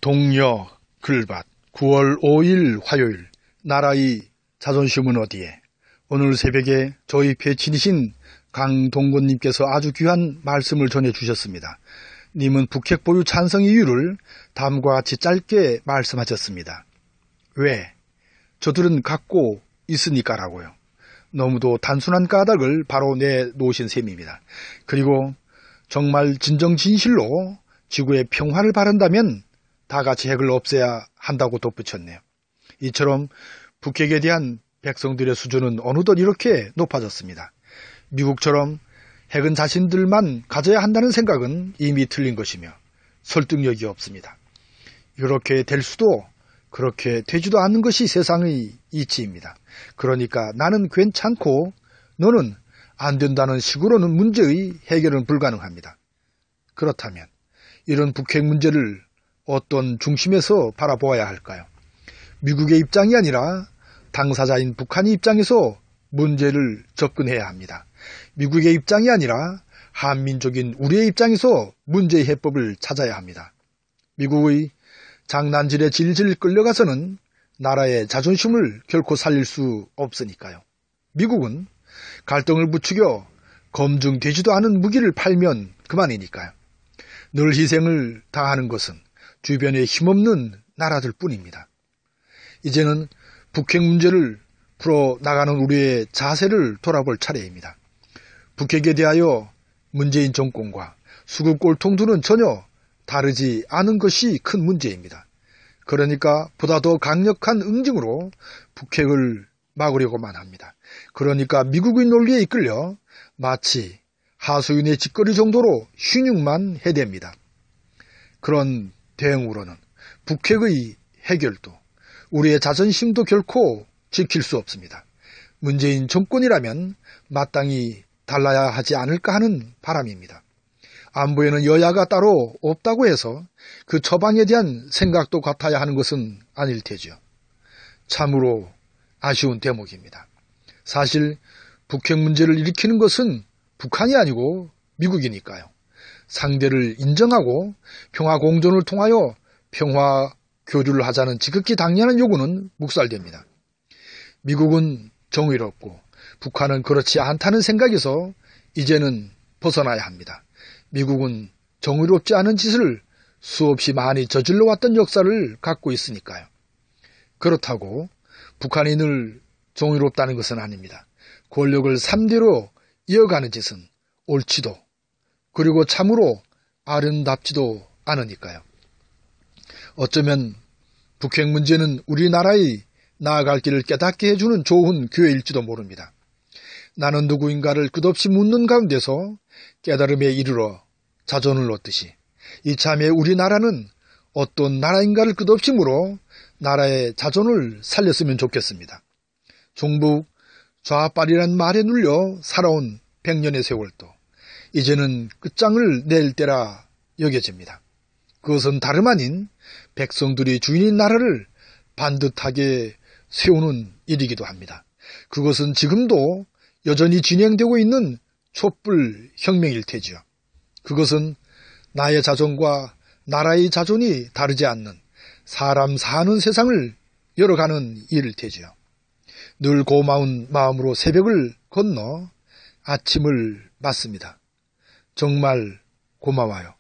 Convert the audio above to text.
동여 글밭 9월 5일 화요일 나라의 자존심은 어디에. 오늘 새벽에 저희 배친이신 강동건님께서 아주 귀한 말씀을 전해주셨습니다. 님은 북핵 보유 찬성 이유를 다음과 같이 짧게 말씀하셨습니다. 왜? 저들은 갖고 있으니까라고요. 너무도 단순한 까닭을 바로 내놓으신 셈입니다. 그리고 정말 진정진실로 지구의 평화를 바란다면 다 같이 핵을 없애야 한다고 덧붙였네요. 이처럼 북핵에 대한 백성들의 수준은 어느덧 이렇게 높아졌습니다. 미국처럼 핵은 자신들만 가져야 한다는 생각은 이미 틀린 것이며 설득력이 없습니다. 이렇게 될 수도 그렇게 되지도 않는 것이 세상의 이치입니다. 그러니까 나는 괜찮고 너는 안 된다는 식으로는 문제의 해결은 불가능합니다. 그렇다면 이런 북핵 문제를 어떤 중심에서 바라보아야 할까요? 미국의 입장이 아니라 당사자인 북한의 입장에서 문제를 접근해야 합니다. 미국의 입장이 아니라 한민족인 우리의 입장에서 문제의 해법을 찾아야 합니다. 미국의 장난질에 질질 끌려가서는 나라의 자존심을 결코 살릴 수 없으니까요. 미국은 갈등을 부추겨 검증되지도 않은 무기를 팔면 그만이니까요. 늘 희생을 당하는 것은 주변에 힘없는 나라들 뿐입니다. 이제는 북핵 문제를 풀어나가는 우리의 자세를 돌아볼 차례입니다. 북핵에 대하여 문재인 정권과 수급 꼴통들은 전혀 다르지 않은 것이 큰 문제입니다. 그러니까 보다 더 강력한 응징으로 북핵을 막으려고만 합니다. 그러니까 미국의 논리에 이끌려 마치 하수인의 짓거리 정도로 휘늉만 해댑니다. 그런 대응으로는 북핵의 해결도 우리의 자존심도 결코 지킬 수 없습니다. 문재인 정권이라면 마땅히 달라야 하지 않을까 하는 바람입니다. 안보에는 여야가 따로 없다고 해서 그 처방에 대한 생각도 같아야 하는 것은 아닐 테죠. 참으로 아쉬운 대목입니다. 사실 북핵 문제를 일으키는 것은 북한이 아니고 미국이니까요. 상대를 인정하고 평화 공존을 통하여 평화 교류를 하자는 지극히 당연한 요구는 묵살됩니다. 미국은 정의롭고 북한은 그렇지 않다는 생각에서 이제는 벗어나야 합니다. 미국은 정의롭지 않은 짓을 수없이 많이 저질러 왔던 역사를 갖고 있으니까요. 그렇다고 북한이 늘 정의롭다는 것은 아닙니다. 권력을 3대로 이어가는 짓은 옳지도 그리고 참으로 아름답지도 않으니까요. 어쩌면 북핵 문제는 우리나라의 나아갈 길을 깨닫게 해주는 좋은 기회일지도 모릅니다. 나는 누구인가를 끝없이 묻는 가운데서 깨달음에 이르러 자존을 얻듯이 이참에 우리나라는 어떤 나라인가를 끝없이 물어 나라의 자존을 살렸으면 좋겠습니다. 종북 좌빨이란 말에 눌려 살아온 100년의 세월도 이제는 끝장을 낼 때라 여겨집니다. 그것은 다름 아닌 백성들이 주인인 나라를 반듯하게 세우는 일이기도 합니다. 그것은 지금도 여전히 진행되고 있는 촛불 혁명일 테지요. 그것은 나의 자존과 나라의 자존이 다르지 않는 사람 사는 세상을 열어가는 일일 테지요. 늘 고마운 마음으로 새벽을 건너 아침을 맞습니다. 정말 고마워요.